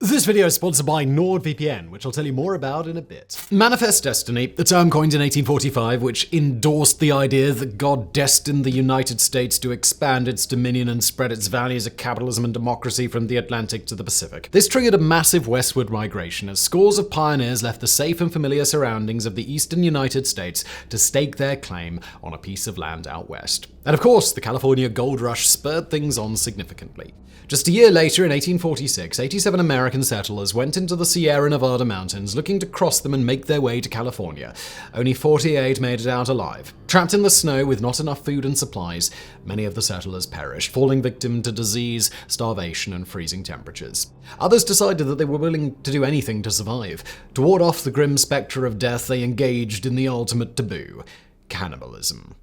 This video is sponsored by NordVPN, which I'll tell you more about in a bit. Manifest Destiny, the term coined in 1845, which endorsed the idea that God destined the United States to expand its dominion and spread its values of capitalism and democracy from the Atlantic to the Pacific. This triggered a massive westward migration as scores of pioneers left the safe and familiar surroundings of the eastern United States to stake their claim on a piece of land out west. And of course, the California Gold Rush spurred things on significantly. Just a year later, in 1846, 87 American settlers went into the Sierra Nevada mountains looking to cross them and make their way to California. Only 48 made it out alive. Trapped in the snow with not enough food and supplies, many of the settlers perished, falling victim to disease, starvation, and freezing temperatures. Others decided that they were willing to do anything to survive. To ward off the grim specter of death, they engaged in the ultimate taboo: cannibalism.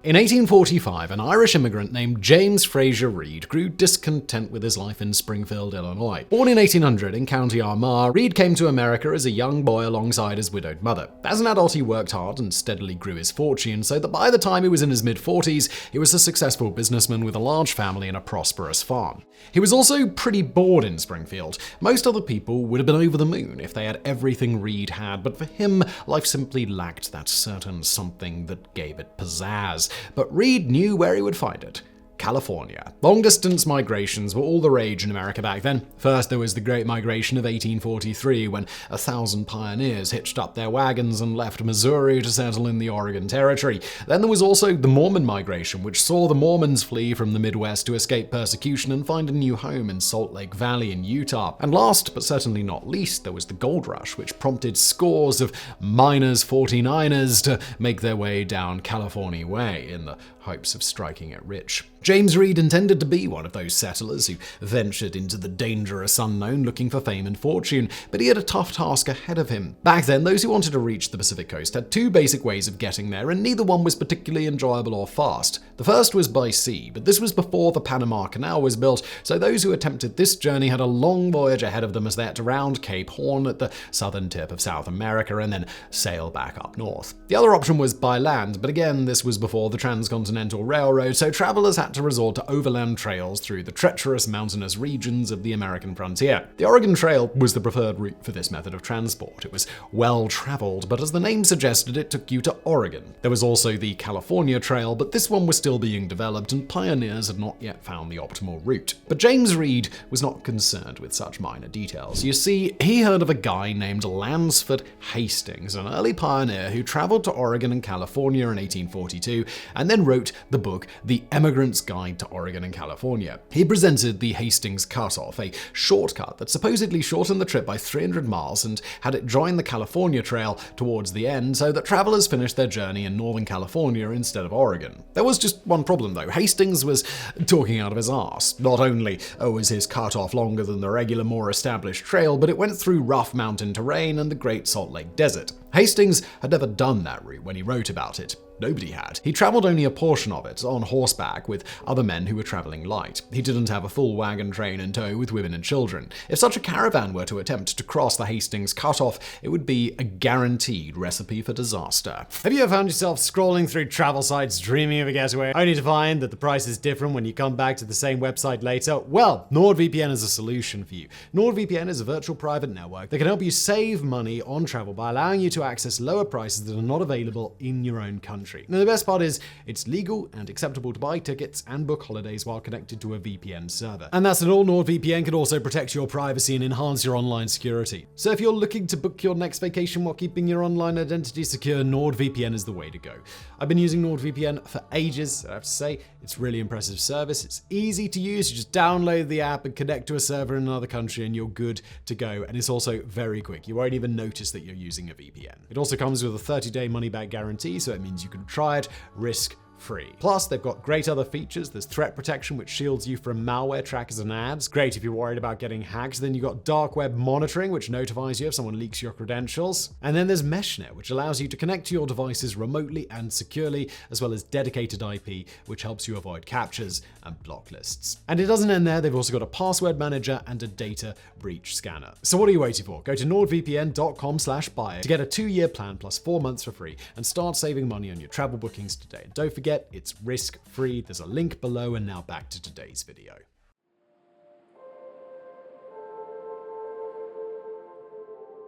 In 1845, an Irish immigrant named James Fraser Reed grew discontent with his life in Springfield, Illinois. Born in 1800 in County Armagh, Reed came to America as a young boy alongside his widowed mother. As an adult, he worked hard and steadily grew his fortune, so that by the time he was in his mid-40s, he was a successful businessman with a large family and a prosperous farm. He was also pretty bored in Springfield. Most other people would have been over the moon if they had everything Reed had, but for him, life simply lacked that certain something that gave it pizzazz. But Reed knew where he would find it: California. Long-distance migrations were all the rage in America back then. First, there was the Great Migration of 1843, when 1,000 pioneers hitched up their wagons and left Missouri to settle in the Oregon Territory. Then there was also the Mormon migration, which saw the Mormons flee from the Midwest to escape persecution and find a new home in Salt Lake Valley in Utah. And last, but certainly not least, there was the Gold Rush, which prompted scores of miners 49ers to make their way down California Way in the hopes of striking it rich. James Reed intended to be one of those settlers who ventured into the dangerous unknown looking for fame and fortune, but he had a tough task ahead of him. Back then, those who wanted to reach the Pacific coast had two basic ways of getting there, and neither one was particularly enjoyable or fast. The first was by sea, but this was before the Panama Canal was built, so those who attempted this journey had a long voyage ahead of them as they had to round Cape Horn at the southern tip of South America and then sail back up north. The other option was by land, but again, this was before the Transcontinental Railroad, so travelers had to resort to overland trails through the treacherous mountainous regions of the American frontier. The Oregon Trail was the preferred route for this method of transport. It was well traveled, but as the name suggested, it took you to Oregon. There was also the California Trail, but this one was still being developed and pioneers had not yet found the optimal route. But James Reed was not concerned with such minor details. You see, he heard of a guy named Lansford Hastings, an early pioneer who traveled to Oregon and California in 1842 and then wrote the book The Emigrant's Guide to Oregon and California. He presented the Hastings Cutoff, a shortcut that supposedly shortened the trip by 300 miles and had it join the California Trail towards the end so that travelers finished their journey in Northern California instead of Oregon. There was just one problem though. Hastings was talking out of his arse. Not only was his cutoff longer than the regular, more established trail, but it went through rough mountain terrain and the Great Salt Lake Desert. Hastings had never done that route when he wrote about it. Nobody had. He traveled only a portion of it, on horseback, with other men who were traveling light. He didn't have a full wagon train in tow with women and children. If such a caravan were to attempt to cross the Hastings Cutoff, it would be a guaranteed recipe for disaster. Have you ever found yourself scrolling through travel sites dreaming of a getaway, only to find that the price is different when you come back to the same website later? Well, NordVPN is a solution for you. NordVPN is a virtual private network that can help you save money on travel by allowing you to access lower prices that are not available in your own country. Now, the best part is it's legal and acceptable to buy tickets and book holidays while connected to a VPN server. And that's not all. NordVPN can also protect your privacy and enhance your online security. So if you're looking to book your next vacation while keeping your online identity secure, NordVPN is the way to go. I've been using NordVPN for ages. I have to say, it's really impressive service. It's easy to use. You just download the app and connect to a server in another country and you're good to go. And it's also very quick. You won't even notice that you're using a VPN. It also comes with a 30-day money-back guarantee, so it means you can try it risk risk-free. Plus, they've got great other features. There's threat protection, which shields you from malware trackers and ads. Great if you're worried about getting hacked. Then you've got dark web monitoring, which notifies you if someone leaks your credentials. And then there's MeshNet, which allows you to connect to your devices remotely and securely, as well as dedicated IP, which helps you avoid captures and block lists. And it doesn't end there. They've also got a password manager and a data breach scanner. So what are you waiting for? Go to nordvpn.com/buy to get a 2-year plan plus 4 months for free and start saving money on your travel bookings today. And don't forget, it's risk-free. There's a link below, and now back to today's video.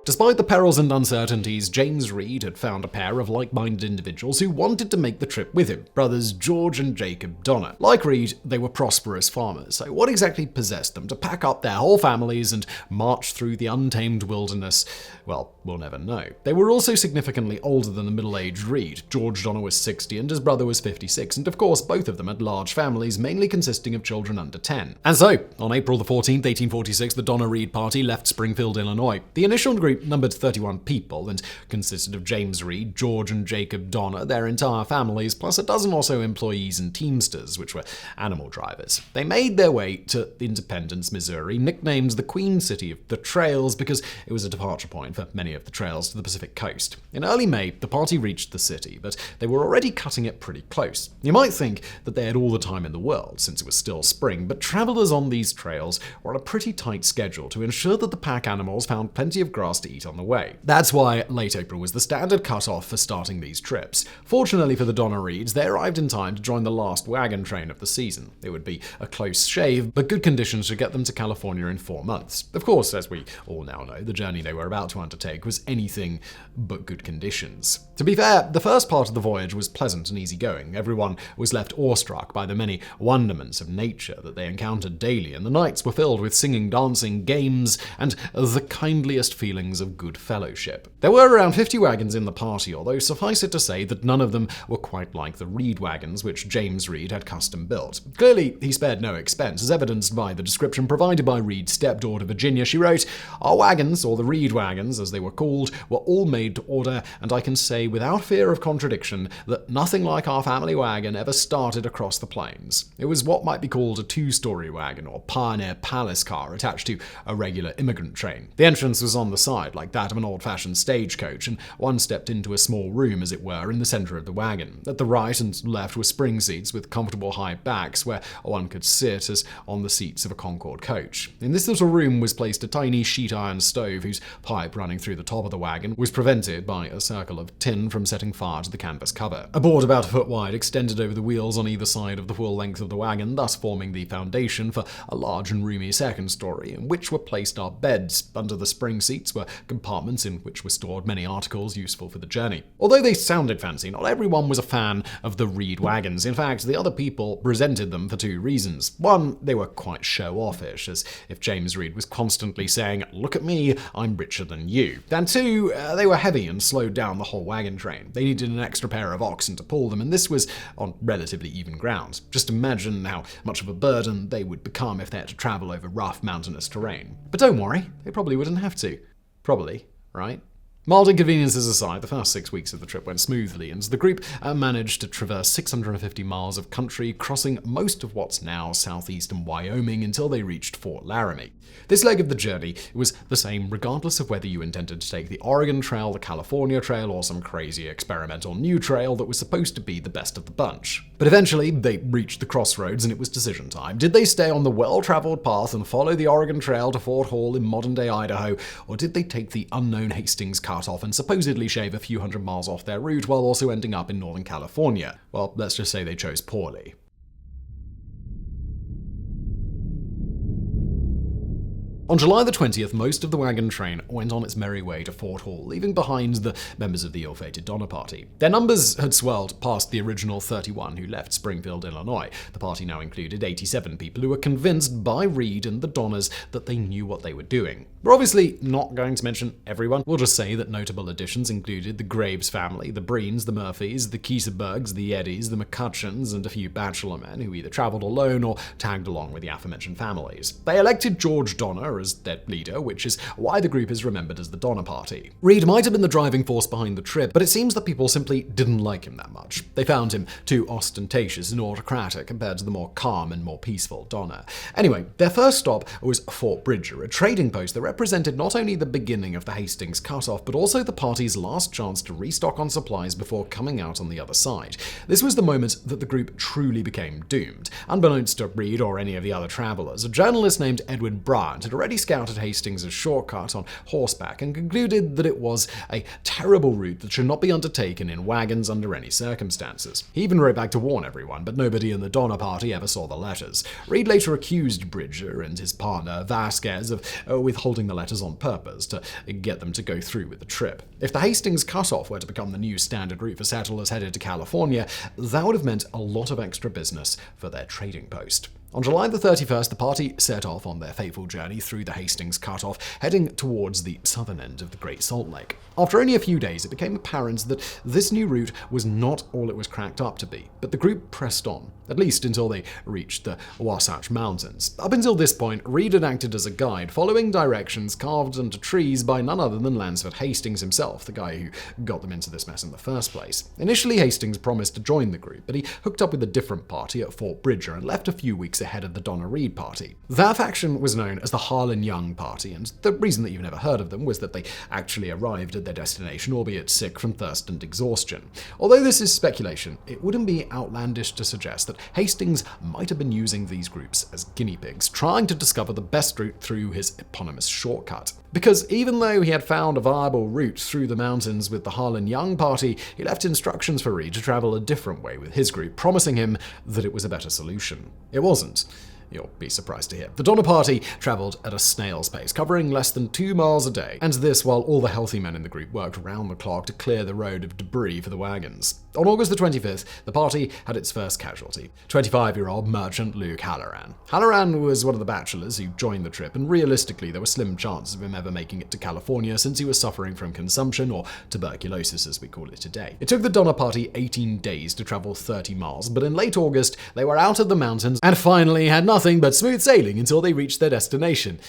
Despite the perils and uncertainties, James Reed had found a pair of like-minded individuals who wanted to make the trip with him, brothers George and Jacob Donner. Like Reed, they were prosperous farmers, so what exactly possessed them to pack up their whole families and march through the untamed wilderness? Well, we'll never know. They were also significantly older than the middle-aged Reed. George Donner was 60 and his brother was 56, and of course both of them had large families, mainly consisting of children under 10. And so, on April the 14th, 1846, the Donner-Reed party left Springfield, Illinois. The initial group numbered 31 people and consisted of James Reed, George and Jacob Donner, their entire families, plus a dozen or so employees and teamsters, which were animal drivers. They made their way to Independence, Missouri, nicknamed the Queen City of the Trails because it was a departure point for many of the trails to the Pacific coast. In early May, the party reached the city, but they were already cutting it pretty close. You might think that they had all the time in the world, since it was still spring, but travelers on these trails were on a pretty tight schedule to ensure that the pack animals found plenty of grass to eat on the way. That's why late April was the standard cutoff for starting these trips. Fortunately for the Donner Reeds, they arrived in time to join the last wagon train of the season. It would be a close shave, but good conditions should get them to California in 4 months. Of course, as we all now know, the journey they were about to undertake was anything but good conditions. To be fair, the first part of the voyage was pleasant and easygoing. Everyone was left awestruck by the many wonderments of nature that they encountered daily, and the nights were filled with singing, dancing, games, and the kindliest feelings of good fellowship. There were around 50 wagons in the party, although suffice it to say that none of them were quite like the Reed wagons, which James Reed had custom built. Clearly, he spared no expense, as evidenced by the description provided by Reed's stepdaughter Virginia. She wrote, "Our wagons, or the Reed wagons as they were called, were all made to order, and I can say without fear of contradiction that nothing like our family wagon ever started across the plains. It was what might be called a 2-story wagon, or pioneer palace car, attached to a regular immigrant train. The entrance was on the side, like that of an old-fashioned stagecoach, and one stepped into a small room, as it were, in the center of the wagon. At the right and left were spring seats with comfortable high backs where one could sit as on the seats of a Concorde coach. In this little room was placed a tiny sheet iron stove whose pipe running through the top of the wagon was prevented by a circle of tin from setting fire to the canvas cover. A board about a foot wide extended over the wheels on either side of the full length of the wagon, thus forming the foundation for a large and roomy second story, in which were placed our beds. Under the spring seats were compartments in which were stored many articles useful for the journey. Although they sounded fancy, not everyone was a fan of the Reed wagons. In fact, the other people resented them for 2 reasons. One, they were quite show-offish, as if James Reed was constantly saying, "Look at me, I'm richer than you." And 2, they were heavy and slowed down the whole wagon train. They needed an extra pair of oxen to pull them, and this was on relatively even ground. Just imagine how much of a burden they would become if they had to travel over rough, mountainous terrain. But don't worry, they probably wouldn't have to. Probably, right? Mild inconveniences aside, the first 6 weeks of the trip went smoothly, and the group managed to traverse 650 miles of country, crossing most of what's now southeastern Wyoming until they reached Fort Laramie. This leg of the journey was the same regardless of whether you intended to take the Oregon Trail, the California Trail, or some crazy experimental new trail that was supposed to be the best of the bunch. But eventually, they reached the crossroads and it was decision time. Did they stay on the well-traveled path and follow the Oregon Trail to Fort Hall in modern-day Idaho, or did they take the unknown Hastings cutoff and supposedly shave a few hundred miles off their route while also ending up in Northern California? Well, let's just say they chose poorly. On July the 20th, most of the wagon train went on its merry way to Fort Hall, leaving behind the members of the ill-fated Donner Party. Their numbers had swelled past the original 31 who left Springfield, Illinois. The party now included 87 people who were convinced by Reed and the Donners that they knew what they were doing. We're obviously not going to mention everyone. We'll just say that notable additions included the Graves family, the Breens, the Murphys, the Kiesebergs, the Eddies, the McCutcheons, and a few bachelor men who either traveled alone or tagged along with the aforementioned families. They elected George Donner Jr. as their leader, which is why the group is remembered as the Donner Party. Reed might have been the driving force behind the trip, but it seems that people simply didn't like him that much. They found him too ostentatious and autocratic compared to the more calm and more peaceful Donner. Anyway, their first stop was Fort Bridger, a trading post that represented not only the beginning of the Hastings cutoff, but also the party's last chance to restock on supplies before coming out on the other side. This was the moment that the group truly became doomed. Unbeknownst to Reed or any of the other travelers, a journalist named Edward Bryant had already scouted Hastings' shortcut on horseback and concluded that it was a terrible route that should not be undertaken in wagons under any circumstances. He even wrote back to warn everyone, but nobody in the Donner Party ever saw the letters. Reed later accused Bridger and his partner Vasquez of withholding the letters on purpose to get them to go through with the trip. If the Hastings cutoff were to become the new standard route for settlers headed to California, that would have meant a lot of extra business for their trading post. On July the 31st, the party set off on their fateful journey through the Hastings cutoff, heading towards the southern end of the Great Salt Lake. After only a few days, it became apparent that this new route was not all it was cracked up to be, but the group pressed on, at least until they reached the Wasatch Mountains. Up until this point, Reed had acted as a guide, following directions carved into trees by none other than Lansford Hastings himself, the guy who got them into this mess in the first place. Initially, Hastings promised to join the group, but he hooked up with a different party at Fort Bridger and left a few weeks ahead of the Donner Reed Party. That faction was known as the Harlan Young Party, and the reason that you've never heard of them was that they actually arrived at their destination, albeit sick from thirst and exhaustion. Although this is speculation, it wouldn't be outlandish to suggest that Hastings might have been using these groups as guinea pigs, trying to discover the best route through his eponymous shortcut. Because even though he had found a viable route through the mountains with the Harlan Young Party, he left instructions for Reed to travel a different way with his group, promising him that it was a better solution. It wasn't. You'll be surprised to hear. The Donner Party traveled at a snail's pace, covering less than 2 miles a day, and this while all the healthy men in the group worked round the clock to clear the road of debris for the wagons. On August the 25th, the party had its first casualty, 25-year-old merchant Luke Halloran. Halloran was one of the bachelors who joined the trip, and realistically there were slim chances of him ever making it to California since he was suffering from consumption, or tuberculosis as we call it today. It took the Donner Party 18 days to travel 30 miles, but in late August they were out of the mountains and finally had nothing but smooth sailing until they reached their destination.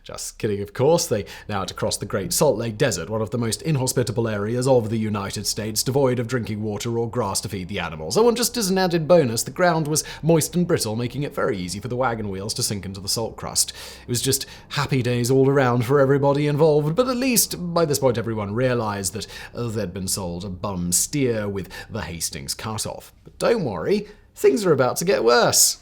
Just kidding, of course. They now had to cross the Great Salt Lake Desert, one of the most inhospitable areas of the United States, devoid of drinking water or grass to feed the animals. Oh, and just as an added bonus, the ground was moist and brittle, making it very easy for the wagon wheels to sink into the salt crust. It was just happy days all around for everybody involved, but at least by this point everyone realized that they'd been sold a bum steer with the Hastings cutoff. But don't worry, things are about to get worse.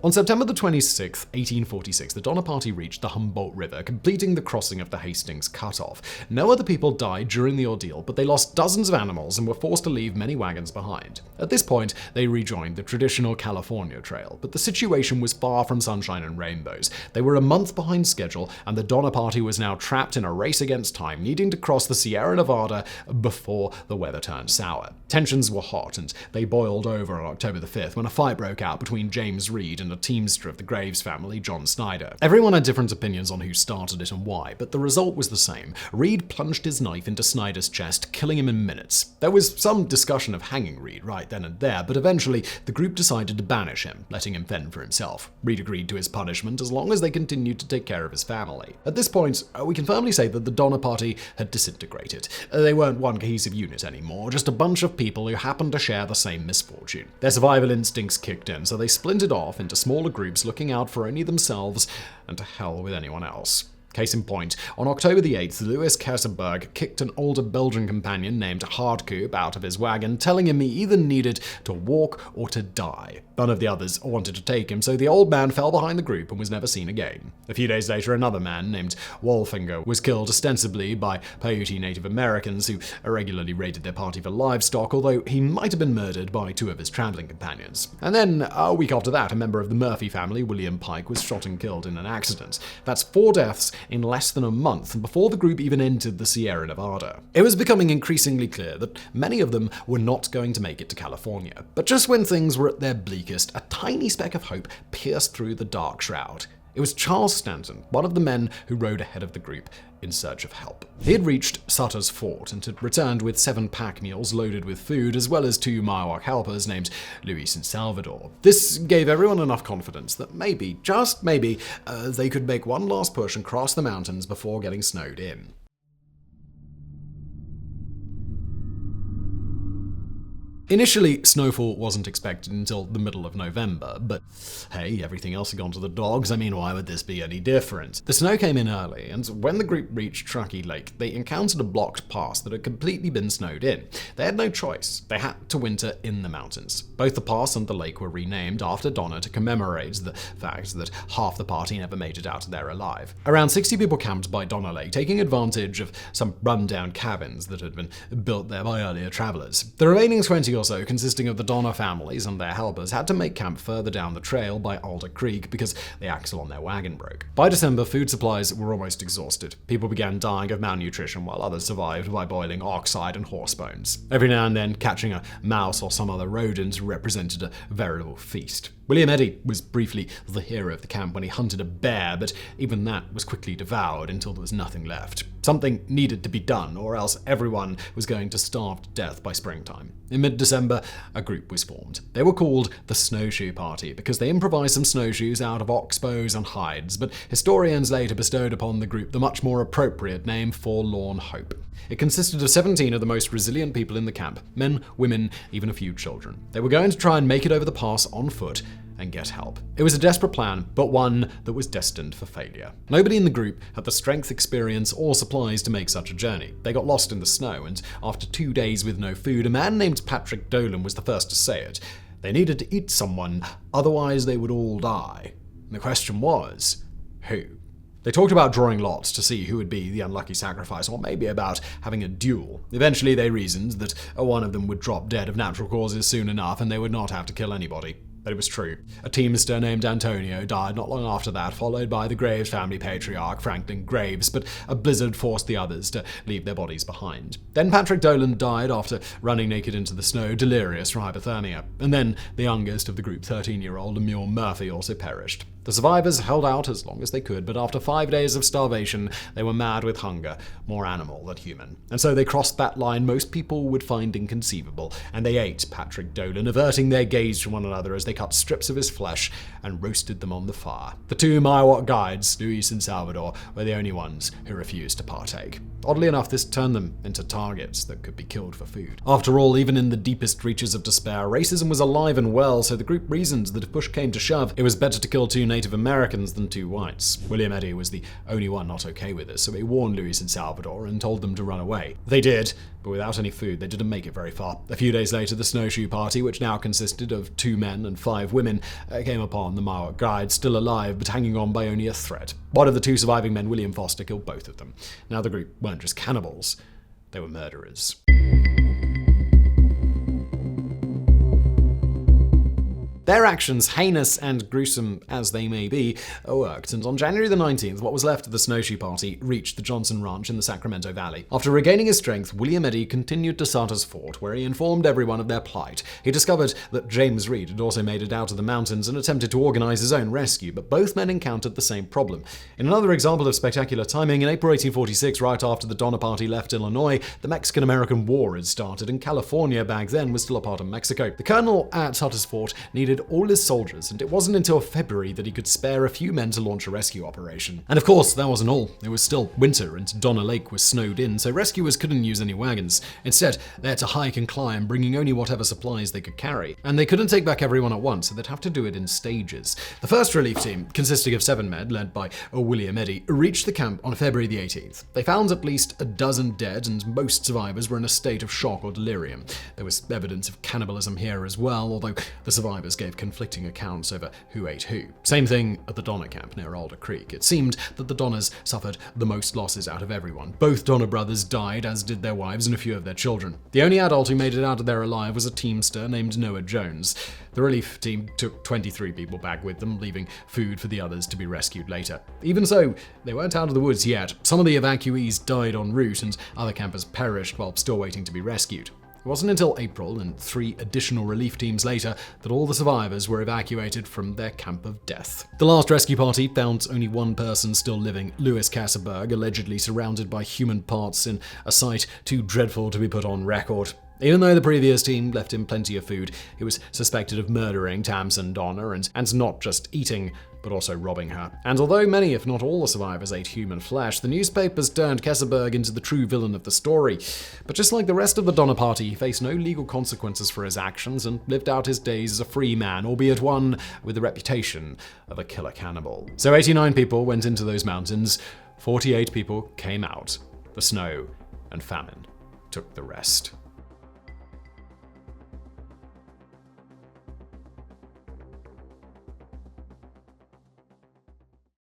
On September the 26th, 1846, the Donner Party reached the Humboldt River, completing the crossing of the Hastings cutoff. No other people died during the ordeal, but they lost dozens of animals and were forced to leave many wagons behind. At this point, they rejoined the traditional California Trail, but the situation was far from sunshine and rainbows. They were a month behind schedule, and the Donner Party was now trapped in a race against time, needing to cross the Sierra Nevada before the weather turned sour. Tensions were hot, and they boiled over on October the 5th when a fight broke out between James Reed and a teamster of the Graves family, John Snyder. Everyone had different opinions on who started it and why, but the result was the same. Reed plunged his knife into Snyder's chest, killing him in minutes. There was some discussion of hanging Reed right then and there, but eventually the group decided to banish him, letting him fend for himself. Reed agreed to his punishment as long as they continued to take care of his family. At this point, we can firmly say that the Donner Party had disintegrated. They weren't one cohesive unit anymore, just a bunch of people who happened to share the same misfortune. Their survival instincts kicked in, so they splintered off into smaller groups looking out for only themselves, and to hell with anyone else. Case in point, on October the 8th, Louis Kersenberg kicked an older Belgian companion named Hardkoop out of his wagon, telling him he either needed to walk or to die. None of the others wanted to take him, so the old man fell behind the group and was never seen again. A few days later, another man named Wolfinger was killed ostensibly by Paiute Native Americans who regularly raided their party for livestock, although he might have been murdered by 2 of his traveling companions. And then, a week after that, a member of the Murphy family, William Pike, was shot and killed in an accident. That's 4 deaths in less than a month before the group even entered the Sierra Nevada. It was becoming increasingly clear that many of them were not going to make it to California. But just when things were at their bleakest, a tiny speck of hope pierced through the dark shroud. It was Charles Stanton, one of the men who rode ahead of the group in search of help. He had reached Sutter's Fort and had returned with 7 pack mules loaded with food, as well as 2 Miwok helpers named Luis and Salvador. This gave everyone enough confidence that maybe, just maybe, they could make one last push and cross the mountains before getting snowed in. Initially, snowfall wasn't expected until the middle of November, but hey, everything else had gone to the dogs. I mean, why would this be any different? The snow came in early, and when the group reached Truckee Lake, they encountered a blocked pass that had completely been snowed in. They had no choice. They had to winter in the mountains. Both the pass and the lake were renamed after Donna to commemorate the fact that half the party never made it out there alive. Around 60 people camped by Donna Lake, taking advantage of some run-down cabins that had been built there by earlier travelers. The remaining 20 or so, consisting of the Donner families and their helpers, had to make camp further down the trail by Alder Creek because the axle on their wagon broke. By December, food supplies were almost exhausted. People began dying of malnutrition, while others survived by boiling oxide and horse bones. Every now and then, catching a mouse or some other rodent represented a veritable feast. William Eddy was briefly the hero of the camp when he hunted a bear, but even that was quickly devoured until there was nothing left. Something needed to be done, or else everyone was going to starve to death by springtime. In mid-December, a group was formed. They were called the Snowshoe Party because they improvised some snowshoes out of oxbows and hides, but historians later bestowed upon the group the much more appropriate name Forlorn Hope. It consisted of 17 of the most resilient people in the camp, men, women, even a few children. They were going to try and make it over the pass on foot and get help. It was a desperate plan, but one that was destined for failure. Nobody in the group had the strength, experience, or supplies to make such a journey. They got lost in the snow, and after 2 days with no food, a man named Patrick Dolan was the first to say it. They needed to eat someone, otherwise they would all die. And the question was, who? They talked about drawing lots to see who would be the unlucky sacrifice, or maybe about having a duel. Eventually they reasoned that one of them would drop dead of natural causes soon enough, and they would not have to kill anybody. But it was true. A teamster named Antonio died not long after that, followed by the Graves family patriarch, Franklin Graves, but a blizzard forced the others to leave their bodies behind. Then Patrick Dolan died after running naked into the snow, delirious from hypothermia. And then the youngest of the group, 13-year-old Lemuel Murphy, also perished. The survivors held out as long as they could, but after 5 days of starvation, they were mad with hunger, more animal than human. And so they crossed that line most people would find inconceivable, and they ate Patrick Dolan, averting their gaze from one another as they cut strips of his flesh and roasted them on the fire. The 2 Miwok guides, Luis and Salvador, were the only ones who refused to partake. Oddly enough, this turned them into targets that could be killed for food. After all, even in the deepest reaches of despair, racism was alive and well, so the group reasoned that if push came to shove, it was better to kill 2 Native Americans than 2 whites. William Eddy was the only one not okay with this, so he warned Luis and Salvador and told them to run away. They did, but without any food, they didn't make it very far. A few days later, the Snowshoe Party, which now consisted of 2 men and 5 women, came upon the Miwok guides, still alive but hanging on by only a thread. One of the 2 surviving men, William Foster, killed both of them. Now the group weren't just cannibals, they were murderers. Their actions, heinous and gruesome as they may be, worked, and on January the 19th, what was left of the Snowshoe Party reached the Johnson Ranch in the Sacramento Valley. After regaining his strength, William Eddy continued to Sutter's Fort, where he informed everyone of their plight. He discovered that James Reed had also made it out of the mountains and attempted to organize his own rescue, but both men encountered the same problem. In another example of spectacular timing, in April 1846, right after the Donner Party left Illinois, the Mexican-American War had started, and California back then was still a part of Mexico. The colonel at Sutter's Fort needed all his soldiers, and it wasn't until February that he could spare a few men to launch a rescue operation. And of course, that wasn't all. It was still winter, and Donner Lake was snowed in, so rescuers couldn't use any wagons. Instead, they had to hike and climb, bringing only whatever supplies they could carry. And they couldn't take back everyone at once, so they'd have to do it in stages. The first relief team, consisting of 7 men, led by William Eddy, reached the camp on February the 18th. They found at least a dozen dead, and most survivors were in a state of shock or delirium. There was evidence of cannibalism here as well, although the survivors gave conflicting accounts over who ate who. Same thing at the Donner camp near Alder Creek. It seemed that the Donners suffered the most losses out of everyone. Both Donner brothers died, as did their wives and a few of their children. The only adult who made it out of there alive was a teamster named Noah Jones. The relief team took 23 people back with them, leaving food for the others to be rescued later. Even so, they weren't out of the woods yet. Some of the evacuees died en route, and other campers perished while still waiting to be rescued. It wasn't until April, and 3 additional relief teams later, that all the survivors were evacuated from their camp of death. The last rescue party found only one person still living, Louis Kasseberg, allegedly surrounded by human parts in a sight too dreadful to be put on record. Even though the previous team left him plenty of food, he was suspected of murdering Tamsin Donner and not just eating, but also robbing her. And although many, if not all, the survivors ate human flesh, the newspapers turned Kasseberg into the true villain of the story. But just like the rest of the Donner Party, he faced no legal consequences for his actions and lived out his days as a free man, albeit one with the reputation of a killer cannibal. So 89 people went into those mountains, 48 people came out. The snow and famine took the rest.